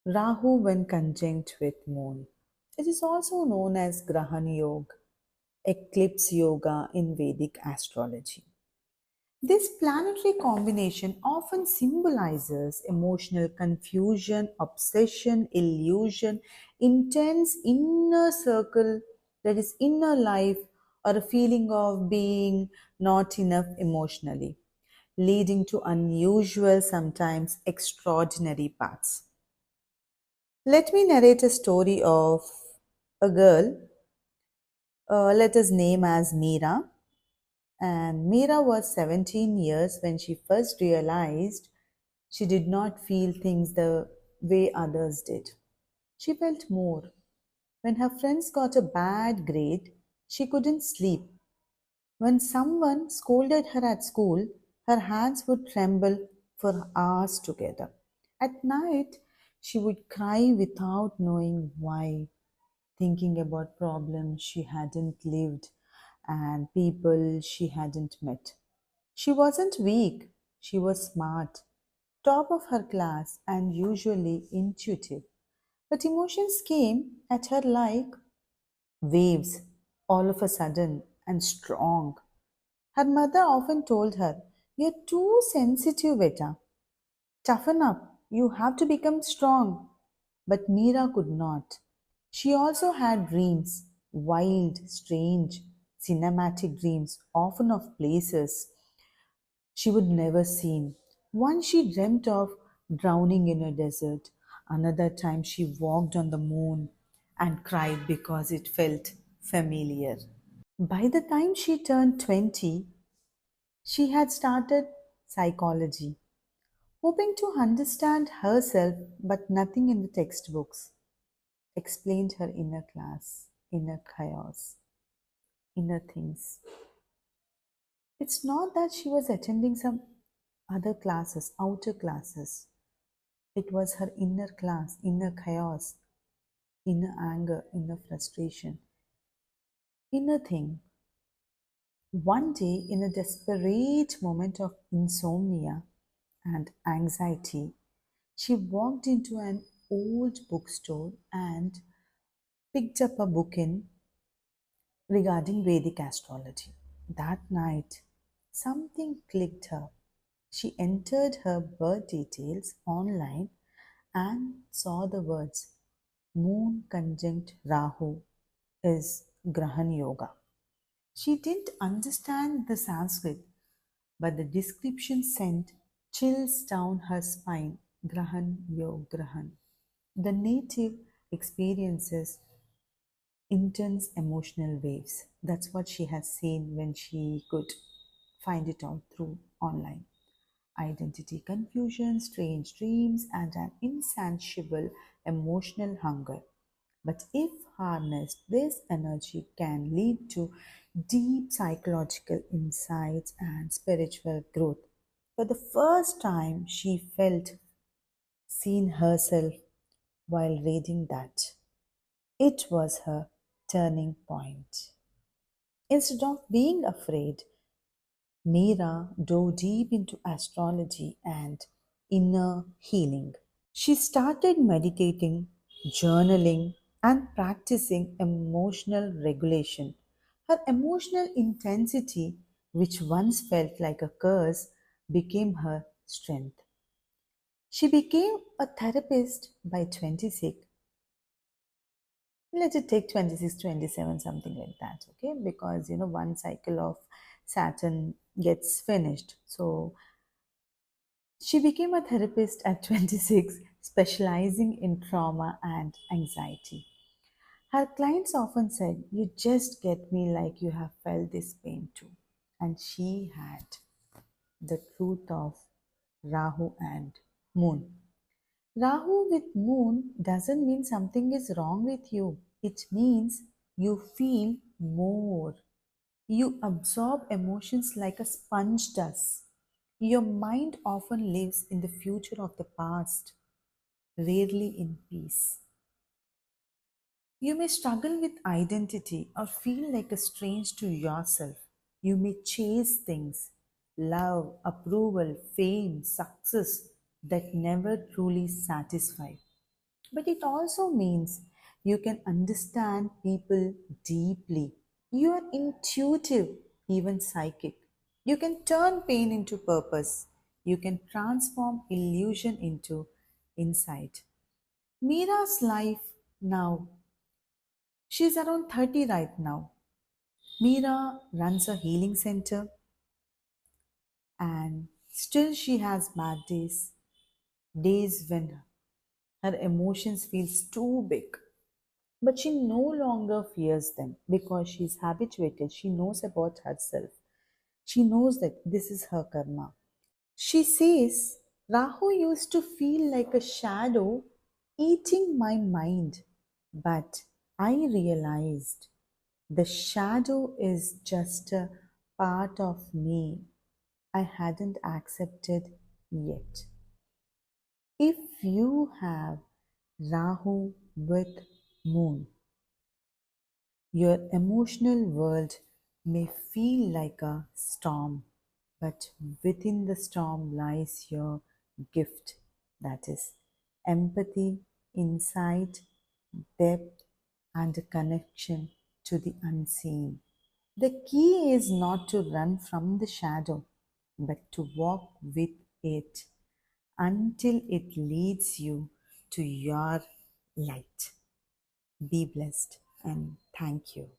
Rahu when conjunct with Moon. It is also known as Grahan Yoga, eclipse yoga in Vedic astrology. This planetary combination often symbolizes emotional confusion, obsession, illusion, intense inner circle, that is, inner life, or a feeling of being not enough emotionally, leading to unusual, sometimes extraordinary paths. Let me narrate a story of a girl, let us name as Meera. And Meera was 17 years when she first realized she did not feel things the way others did. She felt more. When her friends got a bad grade, she couldn't sleep. When someone scolded her at school, her hands would tremble for hours together. At night, she would cry without knowing why, thinking about problems she hadn't lived and people she hadn't met. She wasn't weak, she was smart, top of her class, and usually intuitive. But emotions came at her like waves, all of a sudden and strong. Her mother often told her, "You're too sensitive, Beta. Toughen up. You have to become strong." But Meera could not. She also had dreams, wild, strange, cinematic dreams, often of places she would never seen. Once she dreamt of drowning in a desert. Another time she walked on the moon and cried because it felt familiar. By the time she turned 20, she had started psychology, hoping to understand herself, but nothing in the textbooks explained her inner class, inner chaos, inner things. It's not that she was attending some other classes, outer classes. It was her inner class, inner chaos, inner anger, inner frustration, inner thing. One day, in a desperate moment of insomnia and anxiety, she walked into an old bookstore and picked up a book in regarding Vedic astrology. That night, something clicked her. She entered her birth details online and saw the words Moon conjunct Rahu is Grahan Yoga. She didn't understand the Sanskrit, but the description sent chills down her spine. Grahan Yoga Grahan. The native experiences intense emotional waves. That's what she has seen when she could find it out through online. Identity confusion, strange dreams, and an insatiable emotional hunger. But if harnessed, this energy can lead to deep psychological insights and spiritual growth. For the first time, she felt seen herself while reading that. It was her turning point. Instead of being afraid, Meera dove deep into astrology and inner healing. She started meditating, journaling, and practicing emotional regulation. Her emotional intensity, which once felt like a curse, became her strength. She became a therapist by 26. Let it take 26, 27, something like that, okay? Because, one cycle of Saturn gets finished. So she became a therapist at 26, specializing in trauma and anxiety. Her clients often said, "You just get me like you have felt this pain too." And she had the truth of Rahu and Moon. Rahu with Moon doesn't mean something is wrong with you, it means you feel more. You absorb emotions like a sponge does. Your mind often lives in the future of the past, rarely in peace. You may struggle with identity or feel like a strange to yourself. You may chase things, love, approval, fame, success that never truly satisfy. But it also means you can understand people deeply. You are intuitive, even psychic. You can turn pain into purpose. You can transform illusion into insight. Mira's life now, she's around 30 right now. Mira runs a healing center and still she has bad days, days when her emotions feels too big. But she no longer fears them because she's habituated. She knows about herself. She knows that this is her karma. She says, Rahu used to feel like a shadow eating my mind. But I realized the shadow is just a part of me I hadn't accepted yet. If you have Rahu with Moon, your emotional world may feel like a storm, but within the storm lies your gift, that is, empathy, insight, depth, and a connection to the unseen. The key is not to run from the shadow, but to walk with it until it leads you to your light. Be blessed and thank you.